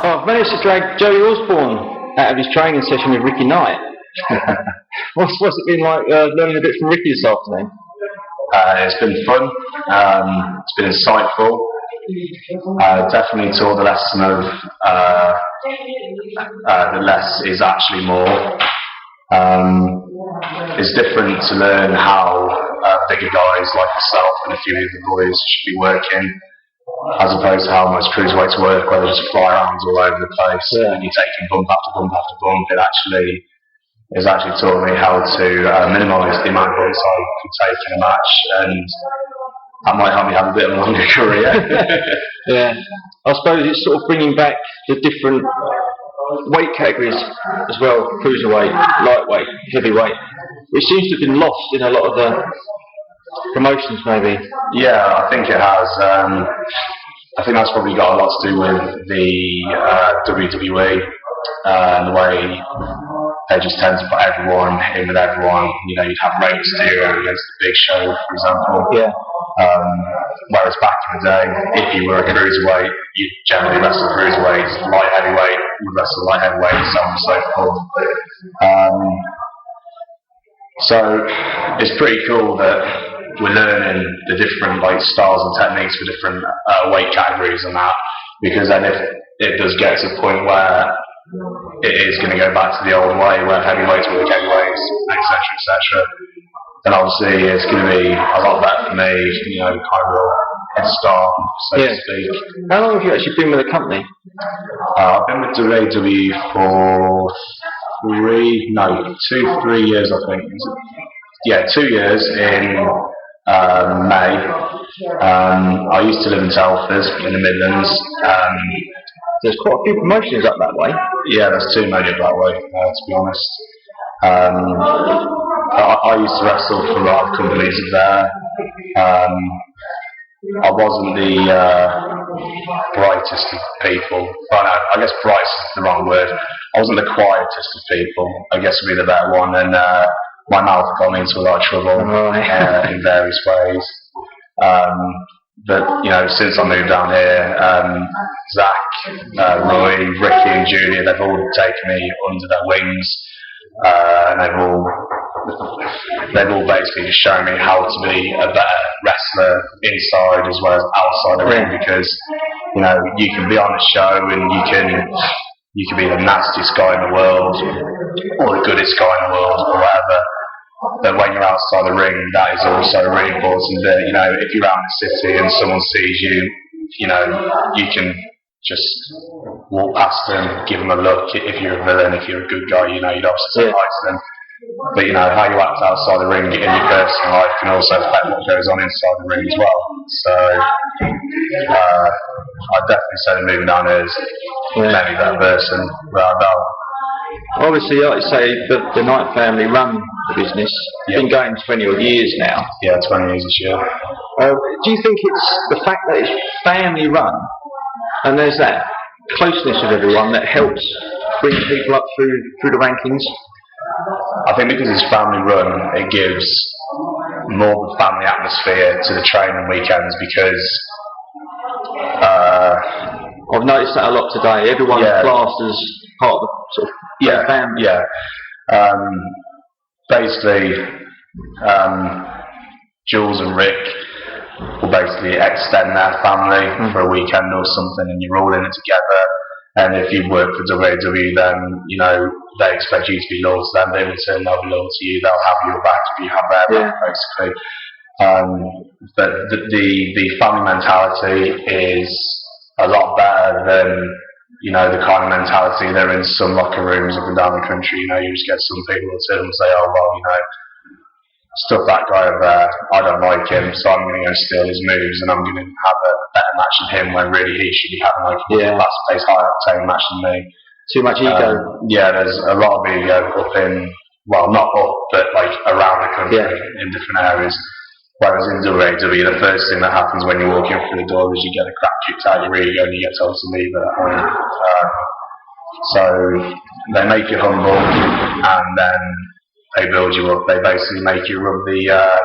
Oh, I've managed to drag Joey Osbourne out of his training session with Ricky Knight. what's it been like learning a bit from Ricky this afternoon? It's been fun. It's been insightful. Definitely taught the lesson of that less is actually more. It's different to learn how bigger guys like myself and a few of the boys should be working, as opposed to how most cruiserweights work, where they just fly around all over the place and you're taking bump after bump after bump. It's actually taught me how to minimise the amount of bumps I could take in a match, and that might help me have a bit of a longer career. Yeah, I suppose it's sort of bringing back the different weight categories as well: cruiserweight, lightweight, heavyweight, which seems to have been lost in a lot of the promotions, maybe. Yeah, I think it has. I think that's probably got a lot to do with the WWE and the way they just tend to put everyone in with everyone. You know, you'd have Rey Mysterio against the Big Show, for example. Yeah. Whereas back in the day, if you were a cruiserweight, you'd generally wrestle cruiserweights. Light heavyweight would wrestle light heavyweight, so on and so forth. So it's pretty cool that we're learning the different styles and techniques for different weight categories and that, because then if it does get to the point where it is going to go back to the old way where heavyweights work heavyweights, etc., etc., then obviously it's going to be a lot better for me, kind of a head start, so to speak. How long have you actually been with the company? I've been with WWE for 3 years, I think. Yeah, 2 years in May. I used to live in Telford in the Midlands. There's quite a few promotions up that way. Yeah, there's too many up that way, to be honest. I used to wrestle for a lot of companies there. I wasn't the brightest of people. Well, no, I guess brightest is the wrong word. I wasn't the quietest of people, I guess would be the better one. And my mouth got me into a lot of trouble in various ways. But since I moved down here, Zach, Roy, Ricky and Julia, they've all taken me under their wings, and they've all basically just shown me how to be a better wrestler inside as well as outside the ring, because you can be on a show and you can be the nastiest guy in the world or the goodest guy in the world or whatever. But when you're outside the ring, that is also really important. That if you're out in the city and someone sees you, you can just walk past them, give them a look. If you're a villain, if you're a good guy, you'd obviously say hi to them. But how you act outside the ring in your personal life can also affect what goes on inside the ring as well. So I'd definitely say that moving down here is maybe that person without a doubt. Obviously, like you say, the Knight family run the business. It's been going 20 odd years now. Yeah, 20 years this year. Do you think it's the fact that it's family run and there's that closeness of everyone that helps bring people up through the rankings? I think because it's family run, it gives more of a family atmosphere to the training weekends, because I've noticed that a lot today. Everyone's classed as part of the sort of family. Yeah. Basically, Jules and Rick will basically extend their family for a weekend or something, and you're all in it together. And if you work for WWE, then they expect you to be loyal to them. In return, they'll be loyal to you. They'll have your back if you have their back, basically. But the family mentality is a lot better than the kind of mentality there in some locker rooms up and down the country. You just get some people who turn and say, "Oh well, stuff that guy over there. I don't like him, so I'm going to go steal his moves, and I'm going to have a better match than him." When really he should be having a fast-paced, high-octane match than me. Too much ego. There's a lot of ego up in, well, not up, but around the country in different areas. Whereas in WWE, the first thing that happens when you walk in through the door is you get a crap kicked out of your ego and you get told to leave it at home. So they make you humble, and then they build you up. They basically make you rub the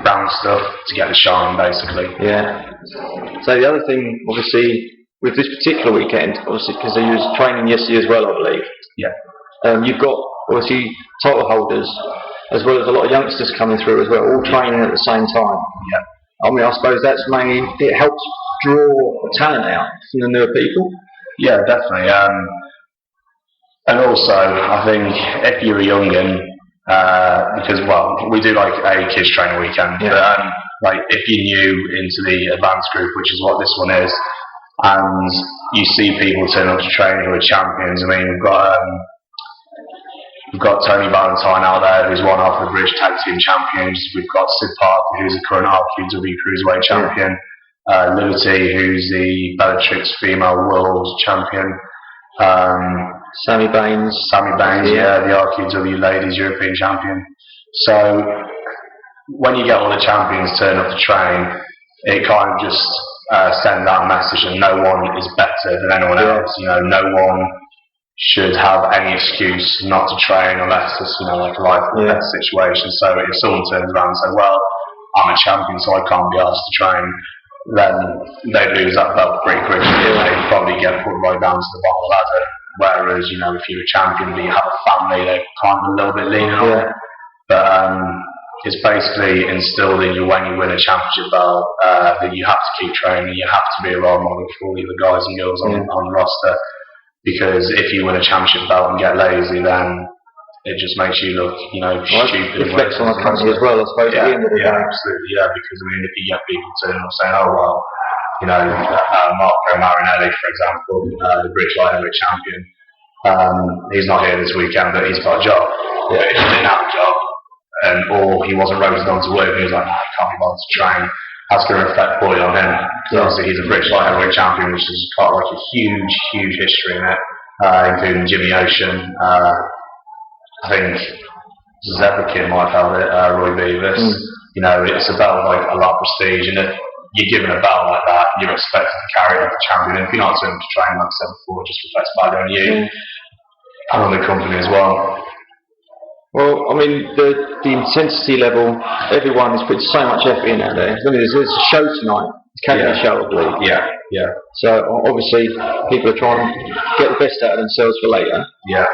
brown stuff to get the shine, basically. Yeah. So the other thing, obviously, with this particular weekend, obviously, because they was training yesterday as well, I believe. Yeah. You've got obviously title holders as well as a lot of youngsters coming through as well, all training at the same time. Yeah. I mean, I suppose that's mainly, it helps draw talent out from the newer people. Yeah, definitely. And also, I think if you're a young'un, because we do like a kids training weekend, but like if you're new into the advanced group, which is what this one is, and you see people turn up to training who are champions. I mean, we've got Tony Valentine out there, who's one of the British Tag Team Champions. We've got Sid Parker, who's the current RQW Cruiserweight Champion. Liberty, who's the Bellatrix Female World Champion. Sammy Baines, the RQW Ladies European Champion. So when you get all the champions turn up to train, it kind of just sends out a message that no one is better than anyone else. You know, no one should have any excuse not to train unless it's like a life or death situation. So if someone turns around and says, "Well, I'm a champion, so I can't be asked to train," then they lose that belt pretty quickly. They probably get put right down to the bottom of the ladder. Whereas, if you're a champion but you have a family, they're kind of a little bit lenient on it. But it's basically instilled in you when you win a championship belt that you have to keep training, you have to be a role model for all the other guys and girls on the roster. Because if you win a championship belt and get lazy, then it just makes you look, stupid. It reflects on the company as well, I suppose, at the end of the day. Absolutely, because if you get people turning up saying, "Oh, well, Marco Marinelli, for example, the British Light Heavyweight Champion, he's not here this weekend, but he's got a job." But if he didn't have a job, or he wasn't rotated on to work, and he was like, "I can't be bothered to train," that's going to reflect poorly on him. Obviously, he's a British Light Heavyweight Champion, which has got like a huge history in it, including Jimmy Ocean. I think Zebra Kid might have held it, Roy Beavis. It's a belt like a lot of prestige, and if you're given a belt like that, you're expected to carry it like a champion. If you're not turning to train, like I said before, it just reflects badly on you and on the company as well. Well, I mean, the intensity level, everyone is putting so much effort in out there. I mean, there's a show tonight, it's Cagney show, I believe. Yeah. So obviously, people are trying to get the best out of themselves for later. Yeah.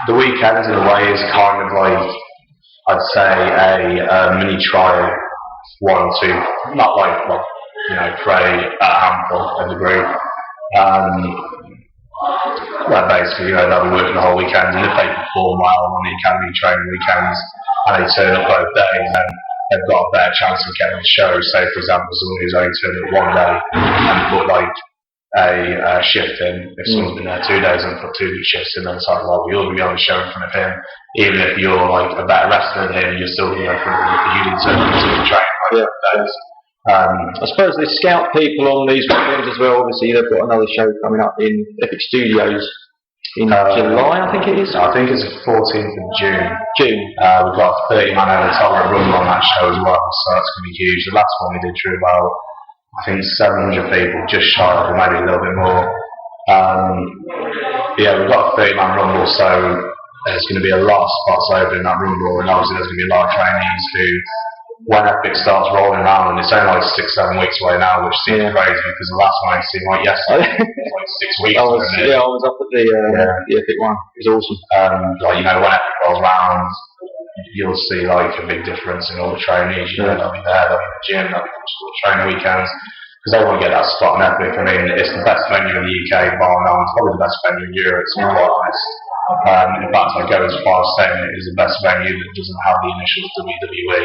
The weekend, in a way, is kind of like, I'd say, a mini trial. 1 or 2, not like, for a handful of the group. Where basically, they'll be working the whole weekend, and if they perform well on the academy training weekends and they turn up both days, then they've got a better chance of getting the show. Say, for example, someone who's only turned up 1 day and put like a shift in. If someone's been there 2 days and put 2 shifts in, then it's like, well, you're going to be on the show in front of him. Even if you're like a better wrestler than him, you're still going to go in front of him if you didn't turn up to train. I suppose they scout people on these weekends as well. Obviously, they've got another show coming up in Epic Studios in July, I think it is. I think it's the 14th of June. We've got 30-man Tolerant Rumble on that show as well, so that's going to be huge. The last one we did drew about, I think, 700 people, just shy of, or maybe a little bit more. We've got a 30-man Rumble, so there's going to be a lot of spots open in that Rumble, and obviously there's going to be a lot of trainees who, when Epic starts rolling around, and it's only like 6-7 weeks away now, which seems crazy because the last one I seen like yesterday was like 6 weeks. I was up at the Epic one. It was awesome. When Epic rolls around, you'll see like a big difference in all the trainees. They'll be there, they'll be in the gym, they'll be coming to the training weekends because they want to get that spot in Epic. I mean, it's the best venue in the UK, bar none. It's probably the best venue in Europe, to be quite honest. In fact, I go as far as saying it is the best venue that doesn't have the initials WWE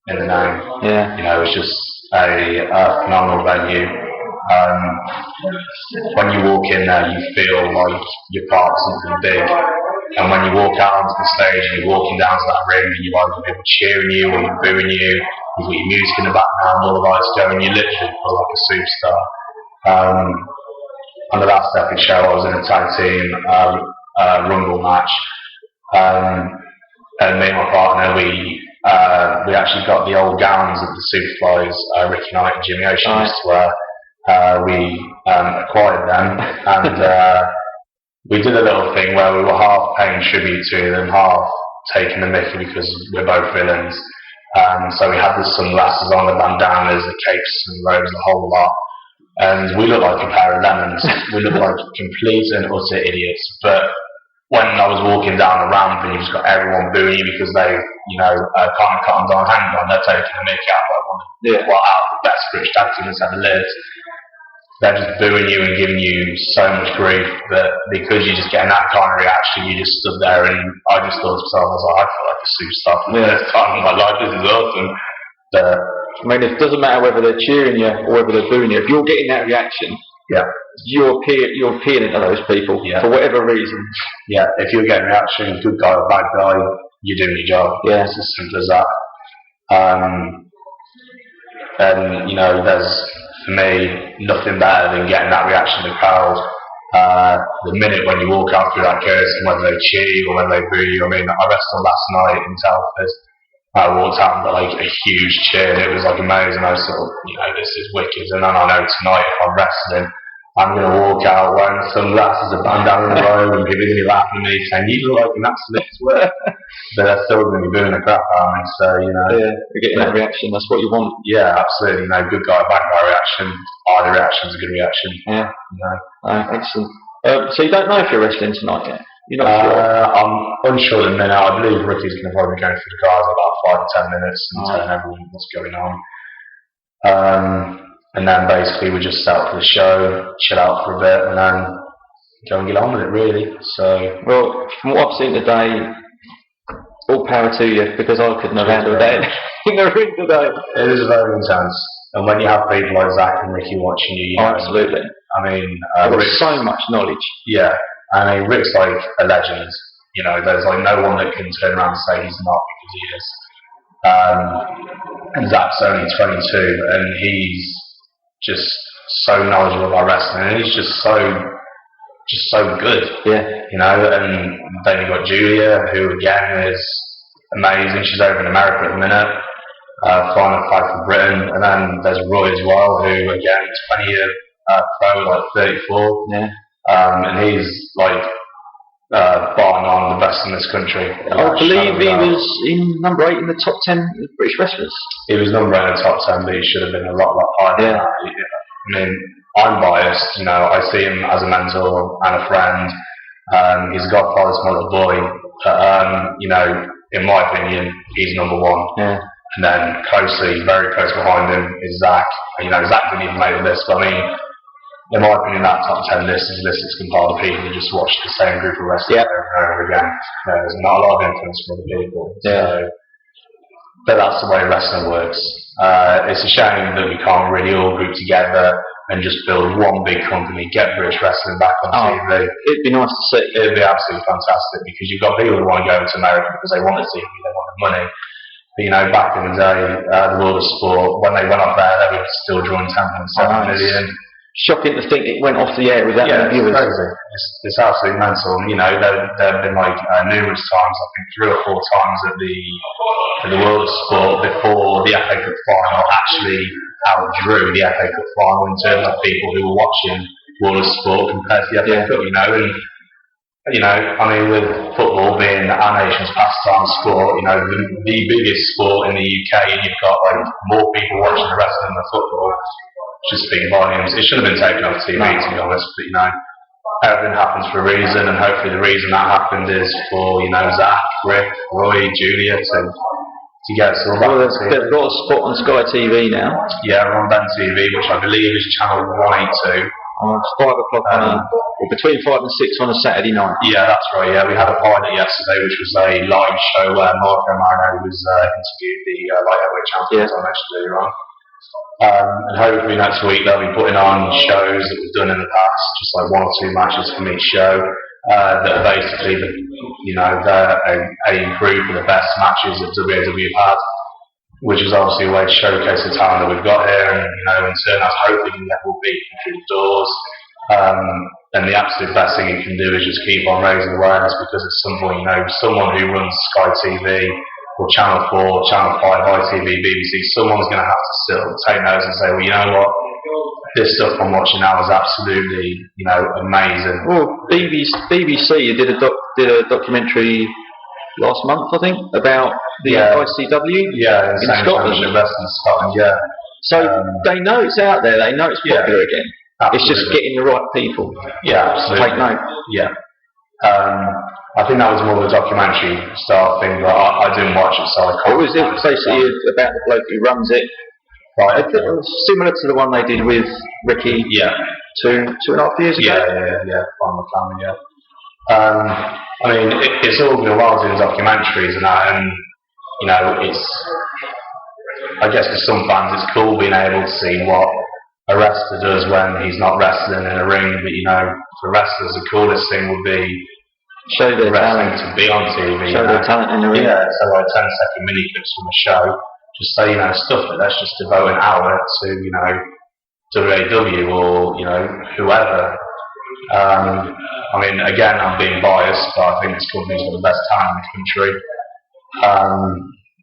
in the name. It's just a phenomenal venue. When you walk in there, you feel like you're part of something big. And when you walk out onto the stage and you're walking down to that ring, and you've either got people cheering you or you're booing you, you've got your music in the background, all the lights going, you literally feel like a superstar. On the last Epic show, I was in a tag team Rumble match, and me and my partner, we actually got the old gowns that the Superflies, Ricky Knight and Jimmy Ocean used to wear. We acquired them, and we did a little thing where we were half paying tribute to them, half taking the mickey because we're both villains. So we had the sunglasses on, the bandanas, the capes and robes, the whole lot. and we look like a pair of lemons. We look like complete and utter idiots. But when I was walking down the ramp and you just got everyone booing you because they, kind of cottoned on, hang on, they're taking a mick out of one of the best British tag teams that's ever lived. They're just booing you and giving you so much grief that because you're just getting that kind of reaction, you just stood there, and I just thought to myself, I was like, I feel like a superstar for the first time in my life. This is awesome. I mean, it doesn't matter whether they're cheering you or whether they're booing you. If you're getting that reaction, you're appealing to those people for whatever reason. Yeah, if you're getting a reaction, good guy or bad guy, you're doing your job. Yeah, it's as simple as that. And there's, for me, nothing better than getting that reaction in the crowd. The minute when you walk out through that curtain, whether they cheer you or whether they boo you. I mean, I wrestled last night in Telford. I walked out and got like a huge cheer, and it was like amazing. I was sort of, this is wicked. And then I know tonight, if I'm wrestling, I'm going to walk out wearing sunglasses, a bandana in the road, and people are going to be laughing at me saying, "You look like an absolute twerp." But they're still going to be booing the crap out of me. So, you're getting that reaction. That's what you want. Yeah, absolutely. Good guy, bad guy reaction. Either reaction's a good reaction. Yeah. Excellent. So you don't know if you're wrestling tonight yet? You're not sure? I'm unsure at the minute. I believe Ricky's going to probably be going through the cars in about 5 to 10 minutes and telling everyone what's going on. And then basically we just set up for the show, chill out for a bit, and then go and get on with it, really. So, well, from what I've seen today, all power to you, because I couldn't have handled that in the ring today. It is very intense. And when you have people like Zach and Ricky watching you, absolutely. I mean, Rick's so much knowledge. Yeah. I mean, Rick's like a legend. There's like no one that can turn around and say he's not, because he is. And Zach's only 22, and he's just so knowledgeable about wrestling, and he's just so good. Yeah. And then you've got Julia, who again is amazing. She's over in America at the minute, flying a flag for Britain. And then there's Roy as well, who again, 20-year pro, like 34. Yeah. And he's like bar none the best in this country. I believe he was in number 8 in the top 10 British wrestlers. He was number 8 in the top 10, but he should have been a lot higher than that. I mean, I'm biased. I see him as a mentor and a friend. He's a godfather to my little boy. But, in my opinion, he's number 1. Yeah. And then very close behind him is Zach. Zach didn't even make the list, but I mean, in my opinion, that top 10 list is compiled of people who just watch the same group of wrestlers over and over again. There's not a lot of influence from other people. Yeah. But that's the way wrestling works. It's a shame that we can't really all group together and just build one big company, get British wrestling back on TV. It'd be nice to see. It'd be absolutely fantastic, because you've got people who want to go to America because they want the TV, they want the money. But back in the day, the world of sport, when they went up there, they were still drawing 10.7 million. Shocking to think it went off the air with that many viewers. It's crazy. It's absolutely mental. There have been like numerous times, I think 3 or 4 times at the World of Sport before the FA Cup final actually outdrew the FA Cup final in terms of people who were watching World of Sport compared to the FA Cup. I mean, with football being our nation's pastime sport, the biggest sport in the UK, and you've got like more people watching the wrestling than the football. Just speaking volumes. It should have been taken off TV, to be honest, but everything happens for a reason, and hopefully the reason that happened is for Zach, Rick, Roy, Julia to get us all back. Well, they've got a spot on Sky TV now. Yeah, we're on Ben TV, which I believe is channel 182. It's 5 o'clock between 5 and 6 on a Saturday night. Yeah, that's right. Yeah, we had a pilot yesterday, which was a live show where Marco Marino was interviewed the light heavyweight champions I mentioned earlier on. And hopefully next week they'll be putting on shows that we've done in the past, just like 1 or 2 matches from each show, that are basically they're a group of the best matches that WAW have had, which is obviously a way to showcase the talent that we've got here, and in turn that's hopefully going to get more people through the doors. And the absolute best thing you can do is just keep on raising awareness, because at some point, someone who runs Sky TV or Channel 4, Channel 5, ITV, BBC, someone's going to have to still take notes and say, well, you know what, this stuff I'm watching now is absolutely, amazing. Well, BBC did a documentary last month, I think, about the ICW in Scotland. In Scotland, yeah. So they know it's out there. They know it's popular again. Absolutely. It's just getting the right people. Yeah, absolutely. Take note. Yeah. I think that was more of a documentary style thing, but I didn't watch it, so I can't. It was basically about the bloke who runs it. Right. Similar to the one they did with Ricky. Yeah. 2.5 years ago. Yeah. Final Family. Yeah. I mean, it's all been a while doing documentaries and that, and you know, I guess for some fans, it's cool being able to see what a wrestler does when he's not wrestling in a ring. But you know, for wrestlers, the coolest thing would be show their wrestling talent. To be on TV. Show their talent in the ring. Yeah, so like 10-second mini clips from a show. Just say, you know, stuff that let's just devote an hour to, you know, WAW or, you know, whoever. I mean, again, I'm being biased, but I think this company's got the best talent in the country.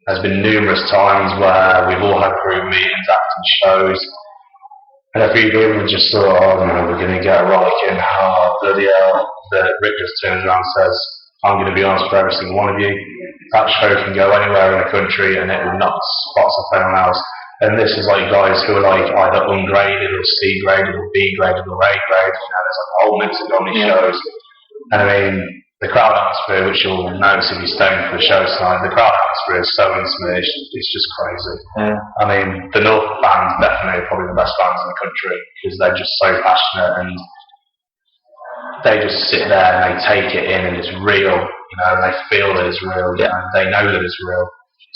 There's been numerous times where we've all had group meetings, acting shows, and a few people just thought, oh no, we're going to get Rollick in, oh bloody hell. Rick just turns around and says, I'm going to be honest with every single one of you. That show can go anywhere in the country and it will knock spots off anyone else. And this is like guys who are like either ungraded or C graded or B graded or A graded. You know, there's like a whole mix of on these shows. And I mean, the crowd atmosphere, which you'll notice if you're staying for the show tonight, the crowd atmosphere is so intimate, it's just crazy. Yeah. I mean, the North fans definitely are probably the best fans in the country because they're just so passionate and they just sit there and they take it in and it's real, you know, and they feel that it's real, you know, they know that it's real.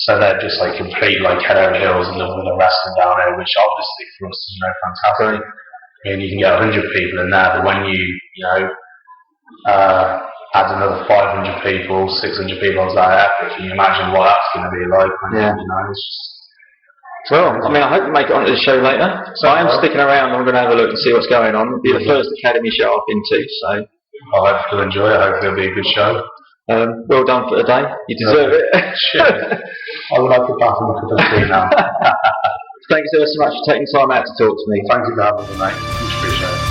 So they're just like complete like head over heels in love with the wrestling down there, which obviously for us is, you know, fantastic. I mean, you can get 100 people in there, but when you know, add another 500 people, 600 people onto that effort, can you imagine what that's going to be like? When, you know, it's just, well, I mean, I hope you make it onto the show later. So I am sticking around. I'm going to have a look and see what's going on. It'll be the first Academy show I've been to, so I hope you'll enjoy it. I hope it'll be a good show. Well done for the day. You deserve it. I would like to pass on a cup of tea now. Thanks ever so much for taking time out to talk to me. Thank you for having me, mate. Much appreciated.